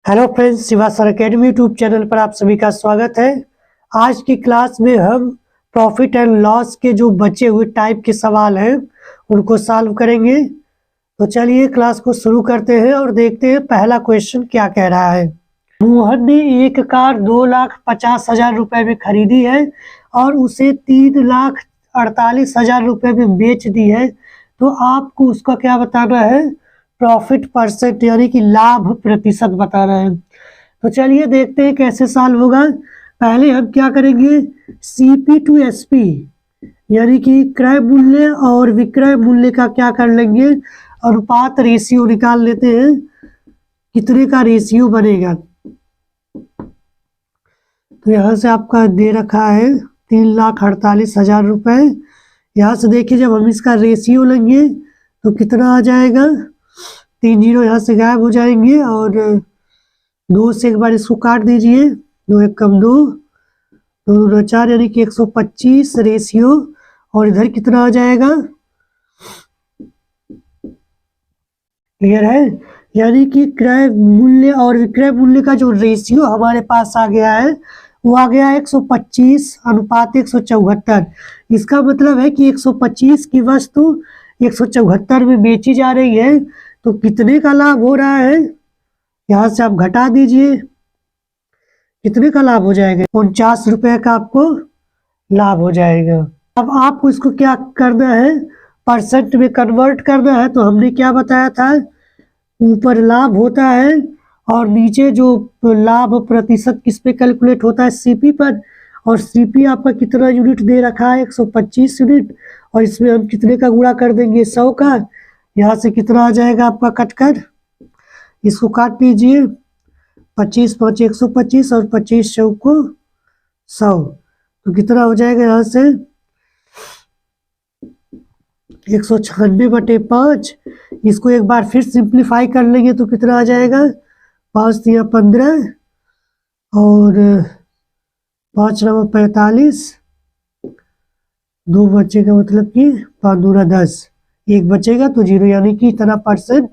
Hello friends, Shiva sir academy YouTube channel पर आप सभी का स्वागत है। आज की क्लास में हम प्रॉफिट एंड लॉस के जो बचे हुए टाइप के सवाल हैं उनको सॉल्व करेंगे। तो चलिए क्लास को शुरू करते हैं और देखते हैं पहला क्वेश्चन क्या कह रहा है। मोहन ने एक कार 2,50,000 रुपए में खरीदी है और उसे 3,48,000 रुपए में बेच दी है, तो आपको उसका क्या बताना है? प्रॉफिट परसेंट यानी कि लाभ प्रतिशत बताना है। तो चलिए देखते हैं कैसे सॉल्व होगा। पहले हम क्या करेंगे, सीपी टू एसपी यानी कि क्रय मूल्य और विक्रय मूल्य का क्या कर लेंगे, अनुपात रेशियो निकाल लेते हैं। कितने का रेशियो बनेगा? तो यहाँ से आपका दे रखा है 3,48,000 रुपए। यहाँ से देखिए जब हम इसका रेशियो लेंगे तो कितना आ जाएगा, 3 जीरो यहाँ से गायब हो जाएंगे और 2 से एक बार इसको काट दीजिए, 2 एक कम 2, 2 4 यानी कि 125 रेशियो, और इधर कितना आ जाएगा? क्लियर है? यानी कि क्रय मूल्य और विक्रय मूल्य का जो रेशियो हमारे पास आ गया है वो आ गया 125 अनुपात 174। इसका मतलब है कि 125 की वस्तु 174 में बेची जा रही है, तो कितने का लाभ हो रहा है? यहाँ से आप घटा दीजिए, कितने का लाभ हो जाएगा? 49 रुपए का आपको लाभ हो जाएगा। अब आपको इसको क्या करना है, परसेंट में कन्वर्ट करना है। तो हमने क्या बताया था, ऊपर लाभ होता है और नीचे जो लाभ प्रतिशत किस पे कैलकुलेट होता है, सीपी पर। और सीपी आपका कितना यूनिट दे रखा है, 125 यूनिट, और इसमें हम कितने का गुणा कर देंगे, 100 का। यहाँ से कितना आ जाएगा आपका कटकर, इसको काट लीजिए, 25 5 125 और 25 चौको 100, तो कितना हो जाएगा यहाँ से 196/5। इसको एक बार फिर सिंप्लीफाई कर लेंगे तो कितना आ जाएगा, 5 या 15 और 5 9 45, 2 बचेगा, मतलब कि 5 दूना 10, 1 बचेगा तो 0, यानी कि इतना परसेंट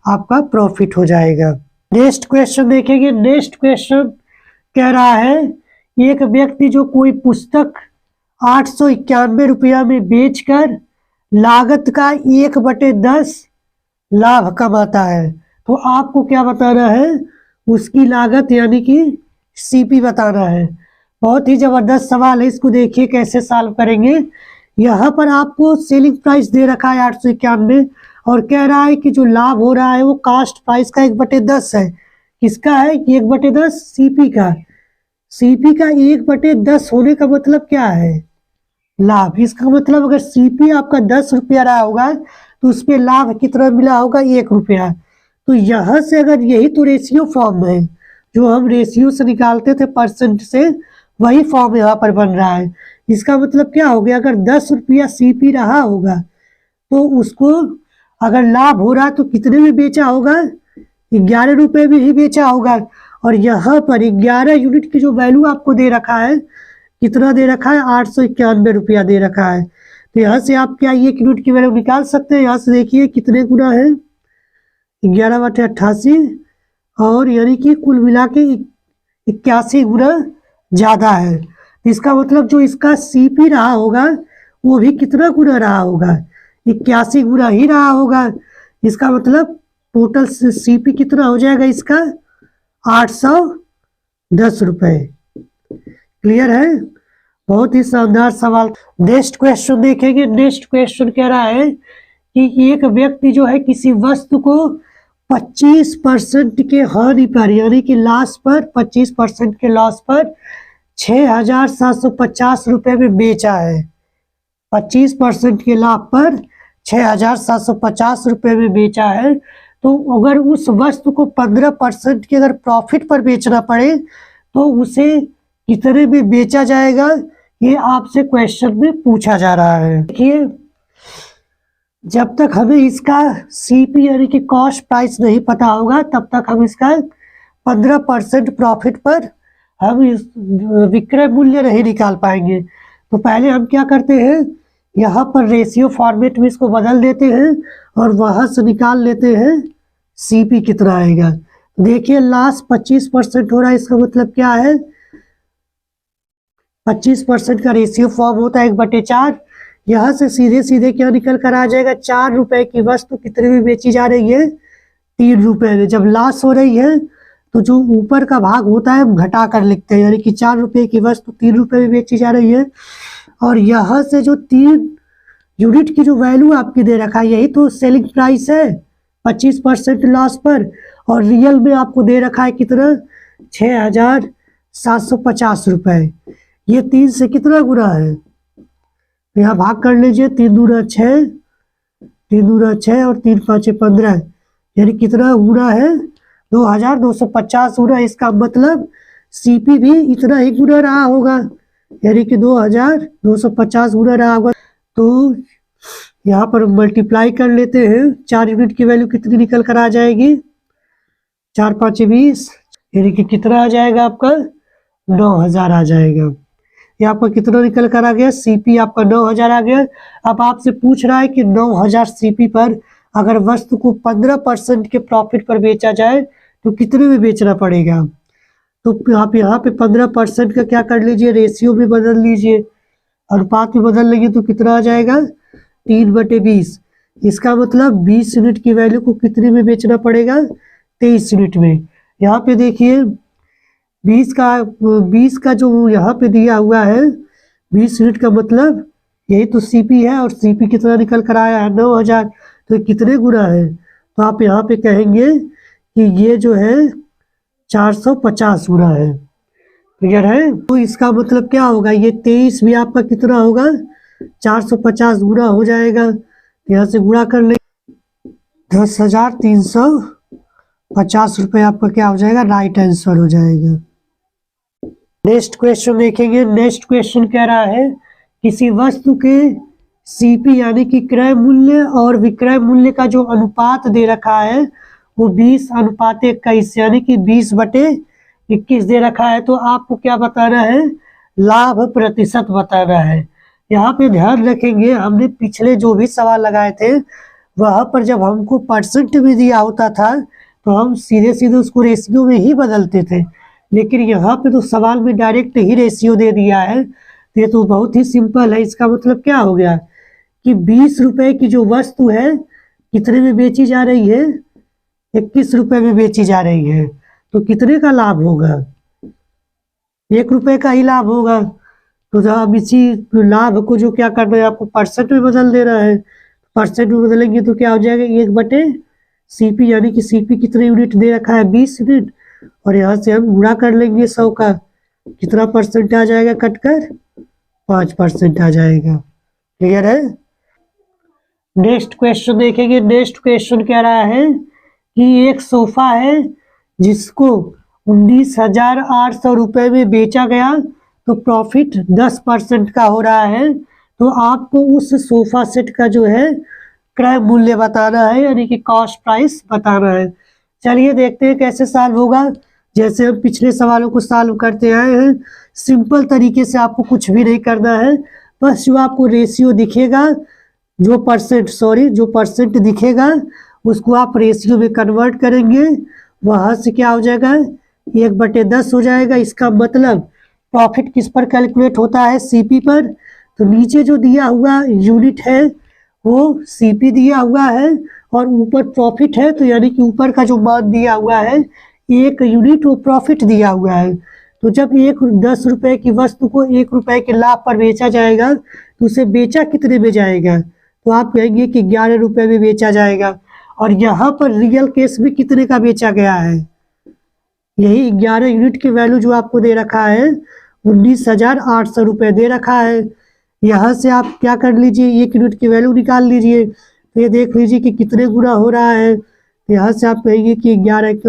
आपका प्रॉफिट हो जाएगा। नेक्स्ट क्वेश्चन देखेंगे। नेक्स्ट क्वेश्चन कह रहा है, एक व्यक्ति जो कोई पुस्तक 891 रुपया में बेचकर लागत का 1/10 लाभ कमाता है, तो आपको क्या बताना है, उसकी लागत यानी कि सीपी बताना है। बहुत ही जबरदस्त सवाल है, इसको देखिए कैसे सॉल्व करेंगे। यहाँ पर आपको सेलिंग प्राइस दे रखा है 891 और कह रहा है कि जो लाभ हो रहा है वो कास्ट प्राइस का 1/10 है। किसका है? 1/10 सीपी का। सीपी का 1/10 होने का मतलब क्या है, लाभ। इसका मतलब अगर सीपी आपका 10 रुपया रहा होगा तो उस पर लाभ कितना मिला होगा, 1 रुपया। तो यहाँ से अगर यही तो रेशियो फॉर्म है, जो हम रेशियो से निकालते थे परसेंट से, वही फॉर्म यहाँ पर बन रहा है। इसका मतलब क्या हो गया, अगर 10 रुपया सीपी रहा होगा तो उसको अगर लाभ हो रहा तो कितने में बेचा होगा, 11 रुपये में ही बेचा होगा। और यहाँ पर 11 यूनिट की जो वैल्यू आपको दे रखा है, कितना दे रखा है, 891 रुपया दे रखा है। तो यहाँ से आप क्या 1 यूनिट की वैल्यू निकाल सकते हैं। यहाँ से देखिए कितने गुना है, 11/88, और यानी कि कुल मिला के 81 गुना ज़्यादा है। इसका मतलब जो इसका सीपी रहा होगा वो भी कितना गुना रहा होगा, 81 गुना ही रहा होगा। इसका मतलब टोटल सीपी कितना हो जाएगा इसका, 810 रुपये। क्लियर है? बहुत ही शानदार सवाल। नेक्स्ट क्वेश्चन देखेंगे। नेक्स्ट क्वेश्चन कह रहा है कि एक व्यक्ति जो है किसी वस्तु को 25% के हानि पर यानी कि लॉस पर, 25% के लॉस पर 6,750 रुपये में बेचा है। 25% के लाभ पर 6,750 रुपये में बेचा है। तो अगर उस वस्तु को 15% के अगर प्रॉफिट पर बेचना पड़े तो उसे कितने में बेचा जाएगा, ये आपसे क्वेश्चन में पूछा जा रहा है। देखिए जब तक हमें इसका सीपी यानी कि कॉस्ट प्राइस नहीं पता होगा तब तक हम इसका 15% प्रॉफिट पर हम इस विक्रय मूल्य नहीं निकाल पाएंगे। तो पहले हम क्या करते हैं, यहाँ पर रेशियो फॉर्मेट में इसको बदल देते हैं और वहाँ से निकाल लेते हैं सीपी कितना आएगा। देखिए लास्ट 25% हो रहा है, इसका मतलब क्या है, 25% का रेशियो फॉर्म होता है 1/4। यहाँ से सीधे सीधे क्या निकल कर आ जाएगा, 4 रुपए की वस्तु कितने में बेची जा रही है, 3 रुपए में। जब लॉस हो रही है तो जो ऊपर का भाग होता है हम घटा कर लिखते हैं, यानी कि 4 रुपए की वस्तु 3 रुपए में बेची जा रही है। और यहाँ से जो 3 यूनिट की जो वैल्यू आपकी दे रखा है, यही तो सेलिंग प्राइस है 25% लॉस पर। और रियल में आपको दे रखा है कितना, 6,750 रुपए। ये 3 से कितना गुना है, यहाँ भाग कर लीजिए, 3 दूना 6, 3 दूना 6 और 3 5 15, यानी कितना गुना है, 2,250 गुना। इसका मतलब सीपी भी इतना ही गुना रहा होगा, यानी कि 2,250 गुना रहा होगा। तो यहाँ पर मल्टीप्लाई कर लेते हैं, 4 यूनिट की वैल्यू कितनी निकल कर आ जाएगी, 4 5 20, यानी कि कितना आ जाएगा आपका, 9,000 आ जाएगा। यहाँ पर कितना निकल कर आ गया, सीपी आपका 9,000 आ गया। अब आपसे पूछ रहा है कि 9,000 सीपी पर अगर वस्तु को 15% के प्रॉफिट पर बेचा जाए तो कितने में बेचना पड़ेगा। तो आप यहाँ पे 15% का क्या कर लीजिए, रेशियो में बदल लीजिए, अनुपात में बदल लेंगे तो कितना आ जाएगा, 3/20। इसका मतलब 20 यूनिट की वैल्यू को कितने में बेचना पड़ेगा, 23 यूनिट में। यहाँ पे देखिए 20 का जो यहाँ पे दिया हुआ है 20 यूनिट का मतलब यही तो सीपी है, और सीपी कितना निकल कर आया है, 9,000। तो ये कितने गुना है, तो आप यहाँ पे कहेंगे कि ये जो है 450 गुना है। क्लियर है। तो इसका मतलब क्या होगा, ये 23 भी आपका कितना होगा, 450 गुना हो जाएगा। यहाँ से गुणा कर ले, 10,350 रुपये आपका क्या हो जाएगा, राइट आंसर हो जाएगा। नेक्स्ट क्वेश्चन देखेंगे। नेक्स्ट क्वेश्चन कह रहा है किसी वस्तु के सीपी यानी कि क्रय मूल्य और विक्रय मूल्य का जो अनुपात दे रखा है वो 20:21 यानी कि 20/21 दे रखा है। तो आपको क्या बताना है, लाभ प्रतिशत बताना है। यहाँ पे ध्यान रखेंगे, हमने पिछले जो भी सवाल लगाए थे वहां पर जब हमको परसेंट में दिया होता था तो हम सीधे सीधे उसको रेशियो में ही बदलते थे, लेकिन यहाँ पे तो सवाल में डायरेक्ट ही रेशियो दे दिया है। तो ये तो बहुत ही सिंपल है। इसका मतलब क्या हो गया कि 20 रुपए की जो वस्तु है कितने में बेची जा रही है, 21 रुपए में बेची जा रही है। तो कितने का लाभ होगा, 1 रुपए का ही लाभ होगा। तो अब इसी लाभ को जो क्या करना है, आपको परसेंट में बदल देना है। परसेंट में बदलेंगे तो क्या हो जाएगा, 1/सीपी, यानी कि सीपी कितने यूनिट दे रखा है, 20 यूनिट, और यहाँ से हम गुणा कर लेंगे 100 का, कितना परसेंट आ जाएगा, कटकर 5% आ जाएगा। क्लियर है। नेक्स्ट क्वेश्चन देखेंगे। नेक्स्ट क्वेश्चन कह रहा है कि एक सोफा है जिसको 19,800 रुपये में बेचा गया तो प्रॉफिट 10% का हो रहा है। तो आपको उस सोफा सेट का जो है क्रय मूल्य बताना है, यानी कि कॉस्ट प्राइस बताना है। चलिए देखते हैं कैसे सॉल्व होगा। जैसे हम पिछले सवालों को सॉल्व करते आए हैं, सिंपल तरीके से आपको कुछ भी नहीं करना है। बस जो आपको रेशियो दिखेगा, जो परसेंट दिखेगा उसको आप रेशियो में कन्वर्ट करेंगे, वहां से क्या हो जाएगा, 1/10 हो जाएगा। इसका मतलब प्रॉफिट किस पर कैलकुलेट होता है, सीपी पर। तो नीचे जो दिया हुआ यूनिट है वो सीपी दिया हुआ है और ऊपर प्रॉफिट है, तो यानी कि ऊपर का जो मान दिया हुआ है 1 यूनिट वो प्रॉफिट दिया हुआ है। तो जब 10 रुपए की वस्तु को 1 रुपए के लाभ पर बेचा जाएगा तो उसे बेचा कितने में जाएगा, तो आप कहेंगे कि 11 रुपए में बेचा जाएगा। और यहाँ पर रियल केस में कितने का बेचा गया है, यही 11 यूनिट की वैल्यू जो आपको दे रखा है 19,800 रुपये दे रखा है। यहाँ से आप क्या कर लीजिए, 1 यूनिट की वैल्यू निकाल लीजिए। तो ये देख लीजिए कि कितने गुना हो रहा है। तो यहाँ से आप कहेंगे कि 11 ×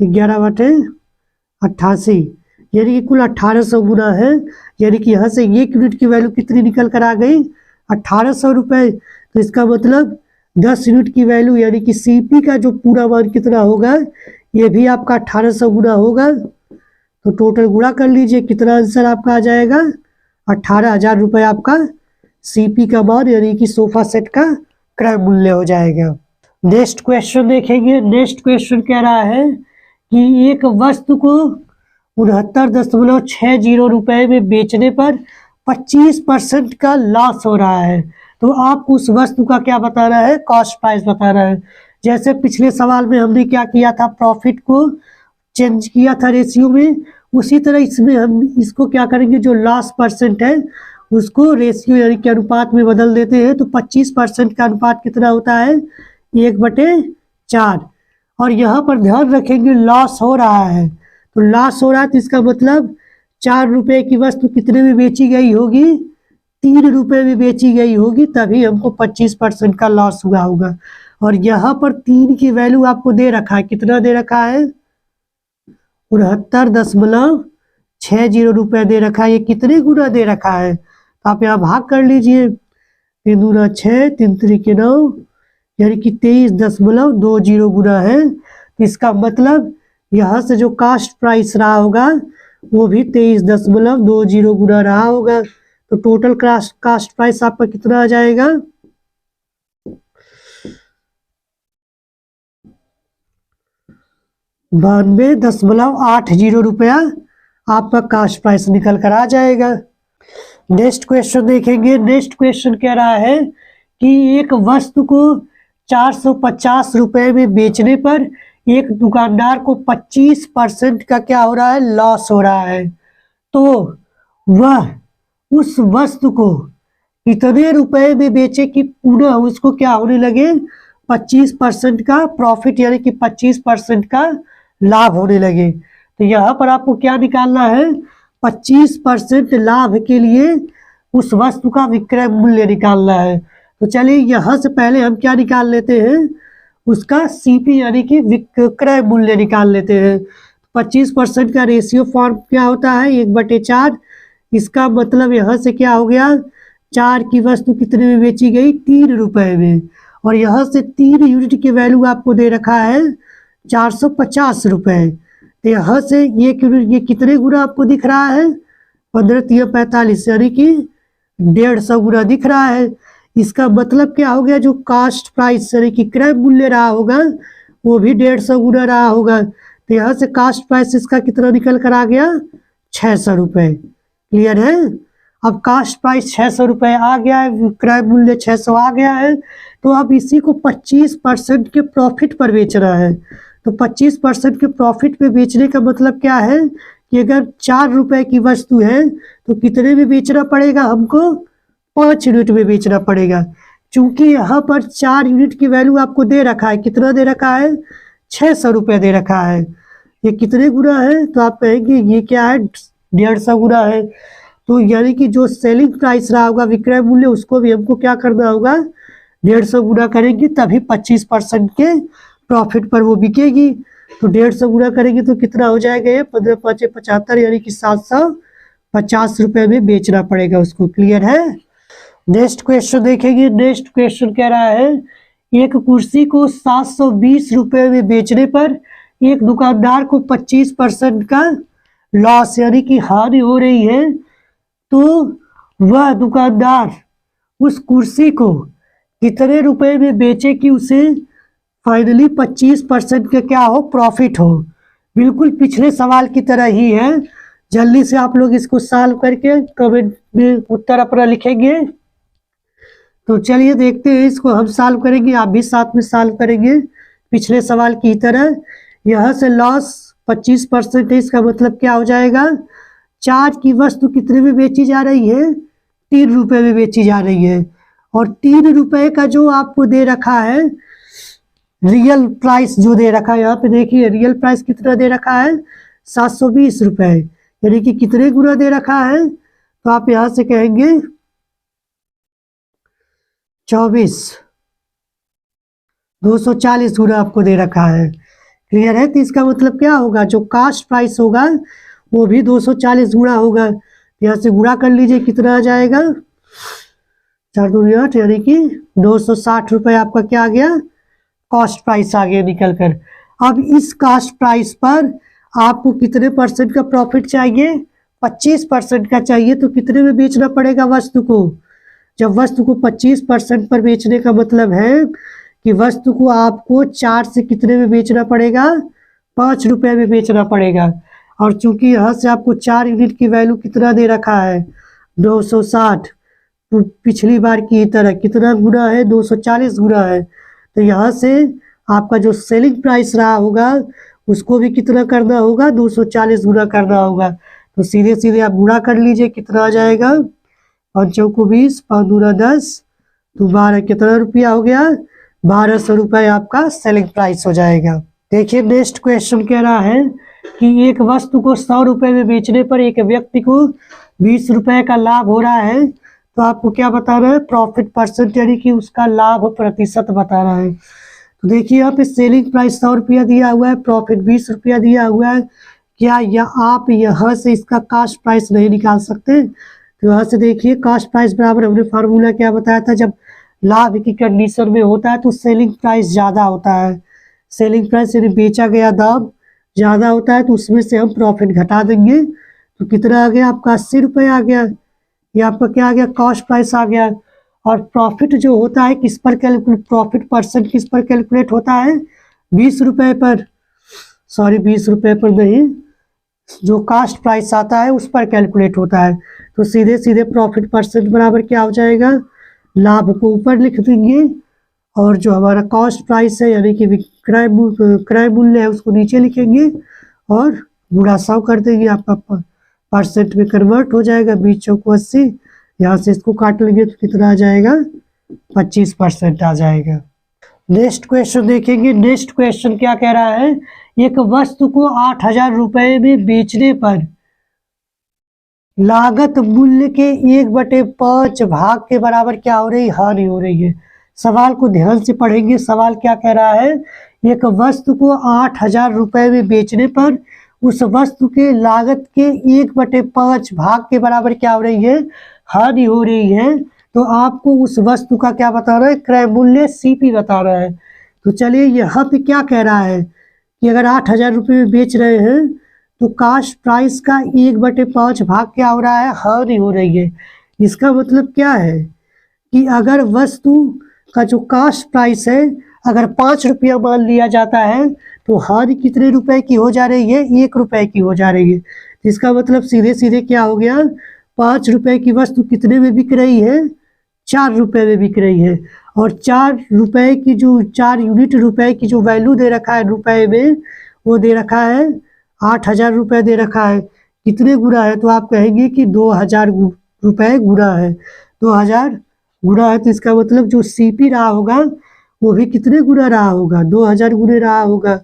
11/88 यानी कि कुल 1800 गुना है। यानी कि यहाँ से 1 यूनिट की वैल्यू कितनी निकल कर आ गई, 1800 रुपये। तो इसका मतलब 10 यूनिट की वैल्यू यानी कि सीपी का जो पूरा मान कितना होगा, ये भी आपका 1800 गुना होगा। तो टोटल गुणा कर लीजिए, कितना आंसर आपका आ जाएगा, 18,000 रुपये आपका सीपी का मान यानी कि सोफा सेट का क्रय मूल्य हो जाएगा। नेक्स्ट क्वेश्चन देखेंगे। नेक्स्ट क्वेश्चन कह रहा है कि एक वस्तु को 69.60 रुपए में बेचने पर 25% का लॉस हो रहा है, तो आप उस वस्तु का क्या बताना है, कॉस्ट प्राइस बताना है। जैसे पिछले सवाल में हमने क्या किया था, प्रॉफिट को चेंज किया था रेशियो में, उसी तरह इसमें हम इसको क्या करेंगे, जो लॉस परसेंट है उसको रेशियो यानी कि अनुपात में बदल देते हैं। तो 25% का अनुपात कितना होता है, 1/4। और यहाँ पर ध्यान रखेंगे लॉस हो रहा है, तो लॉस हो रहा है तो इसका मतलब 4 रुपए की वस्तु कितने में बेची गई होगी, 3 रुपए में बेची गई होगी, तभी हमको 25% का लॉस हुआ होगा। और यहाँ पर 3 की वैल्यू आपको दे रखा है, कितना दे रखा है, 69.60 रुपए दे रखा है। ये कितने गुना दे रखा है, तो आप यहाँ भाग कर लीजिए, 3 दूना 6, 3 त्रिके 9, यानी कि 23.20 गुना है। तो इसका मतलब यहाँ से जो कास्ट प्राइस रहा होगा वो भी 23.20 गुना रहा होगा। तो टोटल कास्ट प्राइस आपका कितना आ जाएगा, 92.80 रुपया आपका कास्ट प्राइस निकल कर आ जाएगा। नेक्स्ट क्वेश्चन देखेंगे। नेक्स्ट क्वेश्चन कह रहा है कि एक वस्तु को 450 रुपए में बेचने पर एक दुकानदार को 25% का क्या हो रहा है, लॉस हो रहा है, तो वह उस वस्तु को कितने रुपए में बेचे कि पुनः उसको क्या होने लगे, 25% का प्रॉफिट यानी कि 25% का लाभ होने लगे। तो यहाँ पर आपको क्या निकालना है, 25% लाभ के लिए उस वस्तु का विक्रय मूल्य निकालना है। तो चलिए यहाँ से पहले हम क्या निकाल लेते हैं, उसका सीपी यानी कि विक्रय मूल्य निकाल लेते हैं। 25% का रेशियो फॉर्म क्या होता है, 1/4। इसका मतलब यहाँ से क्या हो गया, 4 की वस्तु कितने में बेची गई, 3 रुपए में। और यहाँ से 3 यूनिट की वैल्यू आपको दे रखा है 450 रुपए। तो यहाँ से ये कितने गुना आपको दिख रहा है, 15×3=45 यानी कि 150 गुना दिख रहा है। इसका मतलब क्या हो गया, जो कास्ट प्राइस यानी कि क्रय मूल्य रहा होगा वो भी 150 गुना रहा होगा। तो यहाँ से कास्ट प्राइस इसका कितना निकल कर आ गया, 600 रुपये। क्लियर है। अब कास्ट प्राइस 600 रुपये आ गया है, क्रय मूल्य 600 आ गया है, तो अब इसी को 25% के प्रॉफिट पर बेचना है। तो 25% के प्रॉफिट पे बेचने का मतलब क्या है कि अगर 4 रुपए की वस्तु है तो कितने में बेचना पड़ेगा हमको, 5 यूनिट में बेचना पड़ेगा। चूंकि यहाँ पर 4 यूनिट की वैल्यू आपको दे रखा है, कितना दे रखा है, 600 रुपये दे रखा है। ये कितने गुना है, तो आप कहेंगे ये क्या है, 150 गुना है। तो यानी कि जो सेलिंग प्राइस रहा होगा, विक्रय मूल्य, उसको भी हमको क्या करना होगा, 150 गुना करेंगे, तभी 25% के प्रॉफिट पर वो बिकेगी। तो 150 गुना करेंगे तो कितना हो जाएगा, ये 15×5=75 यानी कि 750 रुपये में बेचना पड़ेगा उसको। क्लियर है। नेक्स्ट क्वेश्चन देखेंगे। नेक्स्ट क्वेश्चन कह रहा है एक कुर्सी को 720 रुपये में बेचने पर एक दुकानदार को 25% का लॉस यानी कि हानि हो रही है, तो वह दुकानदार उस कुर्सी को कितने रुपए में बेचे कि उसे फाइनली 25% का क्या हो, प्रॉफिट हो। बिल्कुल पिछले सवाल की तरह ही है। जल्दी से आप लोग इसको सॉल्व करके कमेंट में उत्तर अपना लिखेंगे। तो चलिए देखते हैं, इसको हम सॉल्व करेंगे, आप भी साथ में सॉल्व करेंगे पिछले सवाल की तरह। यहाँ से लॉस 25% है, इसका मतलब क्या हो जाएगा, 4 की वस्तु कितने में बेची जा रही है, 3 रुपए में बेची जा रही है। और 3 रुपए का जो आपको दे रखा है रियल प्राइस, जो दे रखा है यहाँ पे देखिए, रियल प्राइस कितना दे रखा है, 720 रुपए, यानी कि कितने गुना दे रखा है, तो आप यहाँ से कहेंगे 24, 240 गुना आपको दे रखा है। क्लियर है। तो इसका मतलब क्या होगा, जो कास्ट प्राइस होगा वो भी 240 गुना होगा। यहाँ से गुणा कर लीजिए, कितना आ जाएगा, 4 दूनी 8 यानी कि 260 रुपये आपका क्या आ गया, कॉस्ट प्राइस आ गया निकल कर। अब इस कास्ट प्राइस पर आपको कितने परसेंट का प्रॉफिट चाहिए, 25% का चाहिए। तो कितने में बेचना पड़ेगा वस्तु को, जब वस्तु को 25% पर बेचने का मतलब है कि वस्तु को आपको 4 से कितने में बेचना पड़ेगा, 5 रुपए में बेचना पड़ेगा। और चूंकि यहाँ से आपको 4 यूनिट की वैल्यू कितना दे रखा है, 260, तो पिछली बार की तरह कितना गुना है, 240 गुना है। तो यहाँ से आपका जो सेलिंग प्राइस रहा होगा उसको भी कितना करना होगा, 240 गुना करना होगा। तो सीधे सीधे आप गुणा कर लीजिए, कितना आ जाएगा, 5 चौको 20, 5 दूना 10, तो 12 कितना रुपया हो गया, 1200 रुपये आपका सेलिंग प्राइस हो जाएगा। देखिए नेक्स्ट क्वेश्चन कह रहा है कि एक वस्तु को 100 रुपये में बेचने पर एक व्यक्ति को 20 रुपये का लाभ हो रहा है, तो आपको क्या बताना है, प्रॉफिट परसेंट, यानी कि उसका लाभ प्रतिशत बताना है। तो देखिए यहाँ पे सेलिंग प्राइस 100 रुपया दिया हुआ है, प्रॉफिट 20 रुपया दिया हुआ है। क्या आप यहाँ से इसका कास्ट प्राइस नहीं निकाल सकते? तो यहाँ से देखिए कास्ट प्राइस बराबर हमने फार्मूला क्या बताया था, जब लाभ की कंडीशन में होता है तो सेलिंग प्राइस ज़्यादा होता है। सेलिंग प्राइस यानी बेचा गया दाम ज़्यादा होता है, तो उसमें से हम प्रॉफिट घटा देंगे। तो कितना आ गया आपका, 80 रुपये आ गया। ये आपका क्या आ गया, कॉस्ट प्राइस आ गया। और प्रॉफिट जो होता है किस पर कैलकुलेट, प्रॉफिट परसेंट किस पर कैलकुलेट होता है, 20 रुपये पर, सॉरी 20 रुपये पर नहीं, जो कास्ट प्राइस आता है उस पर कैलकुलेट होता है। तो सीधे सीधे प्रॉफिट परसेंट बराबर क्या हो जाएगा, लाभ को ऊपर लिख देंगे और जो हमारा कॉस्ट प्राइस है यानी कि क्रय मूल्य है उसको नीचे लिखेंगे और गुणा 100 कर देंगे, आपका परसेंट में कन्वर्ट हो जाएगा। 20 चौको 80, यहाँ से इसको काट लेंगे तो कितना आ जाएगा, 25% आ जाएगा। नेक्स्ट क्वेश्चन देखेंगे। नेक्स्ट क्वेश्चन क्या कह रहा है, एक वस्तु को 8000 रुपये में बेचने पर लागत मूल्य के 1/5 भाग के बराबर क्या हो रही है, हानि हो रही है। सवाल को ध्यान से पढ़ेंगे। सवाल क्या कह रहा है, एक वस्तु को 8000 रुपये में बेचने पर उस वस्तु के लागत के 1/5 भाग के बराबर क्या हो रही है, हानि हो रही है। तो आपको उस वस्तु का क्या बताना है, क्रय मूल्य CP बताना है। तो चलिए यहाँ पे क्या कह रहा है कि अगर 8000 रुपये में बेच रहे हैं तो कास्ट प्राइस का 1/5 भाग क्या हो रहा है, हानि हो रही है। इसका मतलब क्या है कि अगर वस्तु का जो कास्ट प्राइस है अगर 5 रुपया मान लिया जाता है तो हानि कितने रुपए की हो जा रही है, 1 रुपये की हो जा रही है। इसका मतलब सीधे सीधे क्या हो गया, 5 रुपये की वस्तु कितने में बिक रही है, 4 रुपये में बिक रही है। और 4 रुपये की जो 4 यूनिट रुपए की जो वैल्यू दे रखा है रुपए में, वो दे रखा है 8000 रुपये दे रखा है। कितने गुना है, तो आप कहेंगे कि 2000 रुपये गुना है, 2000 गुना है। तो इसका मतलब जो CP रहा होगा वो भी कितने गुना रहा होगा, 2000 गुने रहा होगा।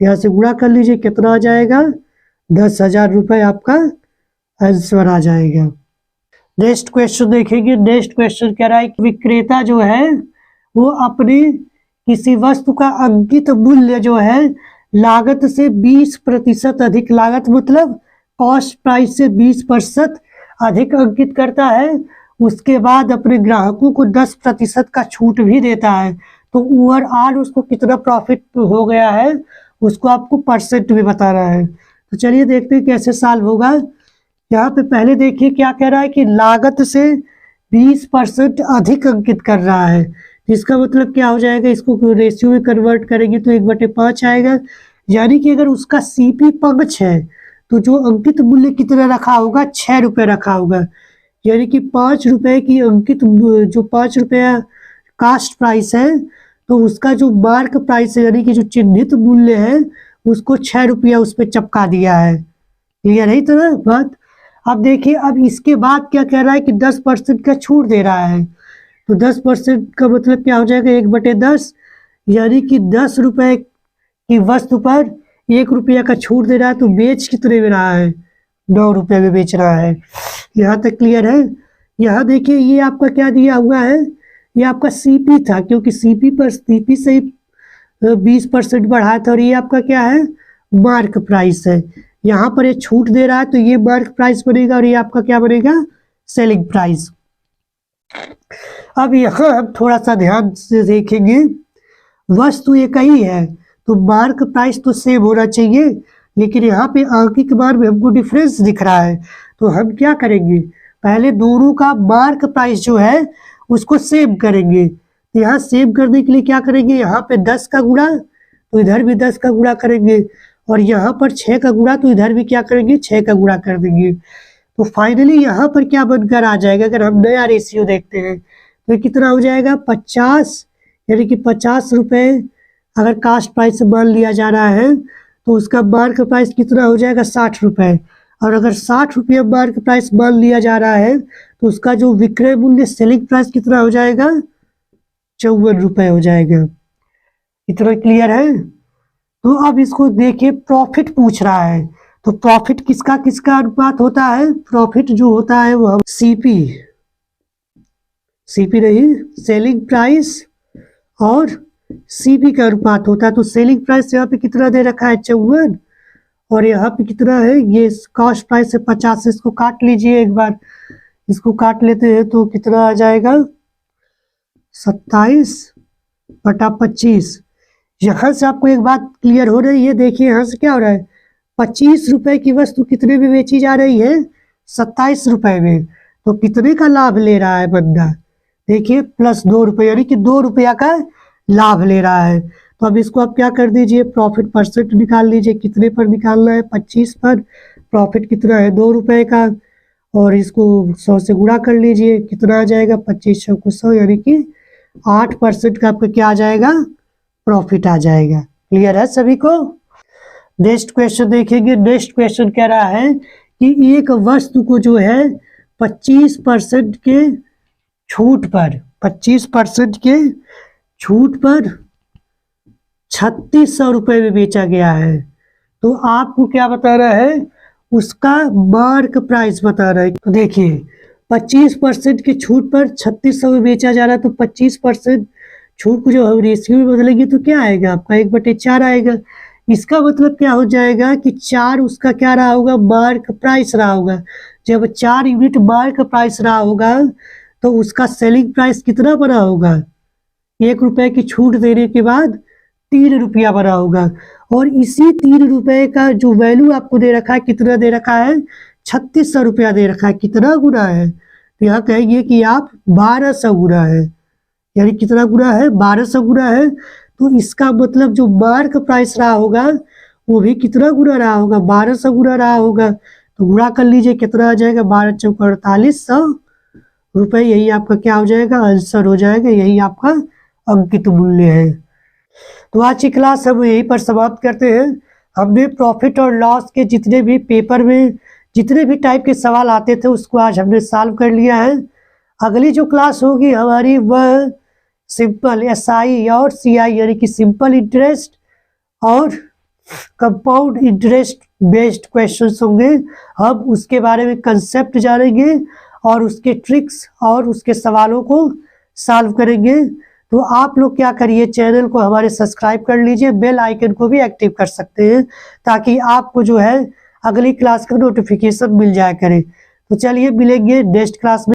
यहाँ से गुणा कर लीजिए, कितना आ जाएगा, 10,000 रुपये आपका आंसर आ जाएगा। नेक्स्ट क्वेश्चन देखेंगे। नेक्स्ट क्वेश्चन कह रहा है कि विक्रेता जो है वो अपनी किसी वस्तु का अंकित मूल्य जो है लागत से 20% अधिक, लागत मतलब कॉस्ट प्राइस से 20% अधिक अंकित करता है। उसके बाद अपने ग्राहकों को 10% का छूट भी देता है। तो ओवरऑल उसको कितना प्रॉफिट हो गया है उसको आपको परसेंट में बताना है। तो चलिए देखते हैं कैसे सॉल्व होगा। यहाँ पे पहले देखिए क्या कह रहा है कि लागत से 20% अधिक अंकित कर रहा है। इसका मतलब क्या हो जाएगा, इसको रेशियो में कन्वर्ट करेंगे तो 1/5 आएगा। यानी कि अगर उसका CP 5 है तो जो अंकित मूल्य कितना रखा होगा, 6 रुपये रखा होगा। यानी कि 5 रुपये की अंकित, जो 5 रुपया कास्ट प्राइस है तो उसका जो मार्क प्राइस है यानी कि जो चिन्हित मूल्य है उसको 6 रुपया उस पर चपका दिया है। क्लियर है तो बात। अब देखिए अब इसके बाद क्या कह रहा है कि 10% का छूट दे रहा है। तो 10% का मतलब क्या हो जाएगा, 1/10, यानी कि 10 रुपये की वस्तु पर 1 रुपया का छूट दे रहा है। तो बेच कितने में रहा है, 9 रुपये में बेच रहा है। यहाँ तक क्लियर है। यहाँ देखिए ये आपका क्या दिया हुआ है, ये आपका CP था, क्योंकि CP से 20% बढ़ा था। और ये आपका क्या है, मार्क प्राइस है। यहाँ पर ये छूट दे रहा है तो ये मार्क प्राइस बनेगा और ये आपका क्या बनेगा, सेलिंग प्राइस। अब यहाँ हम थोड़ा सा ध्यान से देखेंगे, वस्तु एक ही है तो मार्क प्राइस तो सेम होना चाहिए, लेकिन यहाँ पे अंकित मान में हमको डिफरेंस दिख रहा है। तो हम क्या करेंगे, पहले दोनों का मार्क प्राइस जो है उसको सेम करेंगे। तो यहाँ सेव करने के लिए क्या करेंगे, यहाँ पे 10 का गुणा तो इधर भी 10 का गुणा करेंगे, और यहाँ पर 6 का गुणा तो इधर भी क्या करेंगे, 6 का गुणा कर देंगे। तो फाइनली यहाँ पर क्या बनकर आ जाएगा, अगर हम नया रेशियो देखते हैं तो कितना हो जाएगा 50, यानी कि 50 रुपये अगर कास्ट प्राइस मान लिया जा रहा है तो उसका मार्केट प्राइस कितना हो जाएगा 60 रुपये। और अगर 60 रुपये मार्केट प्राइस मान लिया जा रहा है तो उसका जो विक्रय मूल्य सेलिंग प्राइस कितना हो जाएगा 54 रुपये हो जाएगा। इतना क्लियर है। तो अब इसको देखिए, प्रॉफिट पूछ रहा है, तो प्रॉफिट किसका किसका अनुपात होता है, प्रॉफिट जो होता है वो सीपी नहीं, सेलिंग प्राइस और सीपी का अनुपात होता है। तो सेलिंग प्राइस यहाँ पे कितना दे रखा है 54, और यहाँ पे कितना है, ये कॉस्ट प्राइस है 50, इसको काट लीजिए एक बार, इसको काट लेते हैं तो कितना आ जाएगा 27/25। यहाँ से आपको एक बात क्लियर हो रही है, देखिए यहाँ से क्या हो रहा है, 25 रुपए की वस्तु कितने में बेची जा रही है 27 रुपए में, तो कितने का लाभ ले रहा है बंदा, देखिए +2 रुपये, यानी कि 2 रुपया का लाभ ले रहा है। तो अब इसको आप क्या कर दीजिए, प्रॉफिट परसेंट निकाल लीजिए, कितने पर निकालना है 25 पर, प्रॉफिट कितना है 2 रुपये का, और इसको 100 से गुणा कर लीजिए, कितना आ जाएगा 25 को 100, यानी कि 8% का आपका क्या आ जाएगा, प्रॉफिट आ जाएगा। क्लियर है सभी को। नेक्स्ट क्वेश्चन देखेंगे। नेक्स्ट क्वेश्चन कह रहा है कि एक वस्तु को जो है 25% के छूट पर 25% के छूट पर 3600 रुपये में बेचा गया है। तो आपको क्या बताना है, उसका मार्क प्राइस बताना है। तो देखिए 25% की छूट पर 3600 में बेचा जा रहा है, तो 25% छूट को जो हम रेशियो में बदलेंगे तो क्या आएगा आपका 1/4 आएगा। इसका मतलब क्या हो जाएगा कि 4 उसका क्या रहा होगा, मार्क प्राइस रहा होगा। जब 4 यूनिट मार्क प्राइस रहा होगा तो उसका सेलिंग प्राइस कितना बना होगा, 1 रुपये की छूट देने के बाद 3 रुपया बना होगा। और इसी 3 रुपये का जो वैल्यू आपको दे रखा है, कितना दे रखा है 3600 रुपया दे रखा है। कितना गुना है, तो यहाँ कहेंगे कि आप 1200 गुना है, यानी कितना गुना है 1200 गुना है। तो इसका मतलब जो मार्क प्राइस रहा होगा वो भी कितना गुना रहा होगा, 1200 गुना रहा होगा। तो गुणा कर लीजिए, कितना आ जाएगा 12 चौका 4800 रुपये, यही आपका क्या हो जाएगा, आंसर हो जाएगा, यही आपका अंकित मूल्य है। तो आज की क्लास हम यहीं पर समाप्त करते हैं। हमने प्रॉफिट और लॉस के जितने भी पेपर में जितने भी टाइप के सवाल आते थे उसको आज हमने सॉल्व कर लिया है। अगली जो क्लास होगी हमारी वह सिंपल SI और CI यानी कि सिंपल इंटरेस्ट और कंपाउंड इंटरेस्ट बेस्ड क्वेश्चंस होंगे। हम उसके बारे में कंसेप्ट जानेंगे और उसके ट्रिक्स और उसके सवालों को सॉल्व करेंगे। तो आप लोग क्या करिए, चैनल को हमारे सब्सक्राइब कर लीजिए, बेल आइकन को भी एक्टिव कर सकते हैं ताकि आपको जो है अगली क्लास का नोटिफिकेशन मिल जाया करे। तो चलिए मिलेंगे नेक्स्ट क्लास में।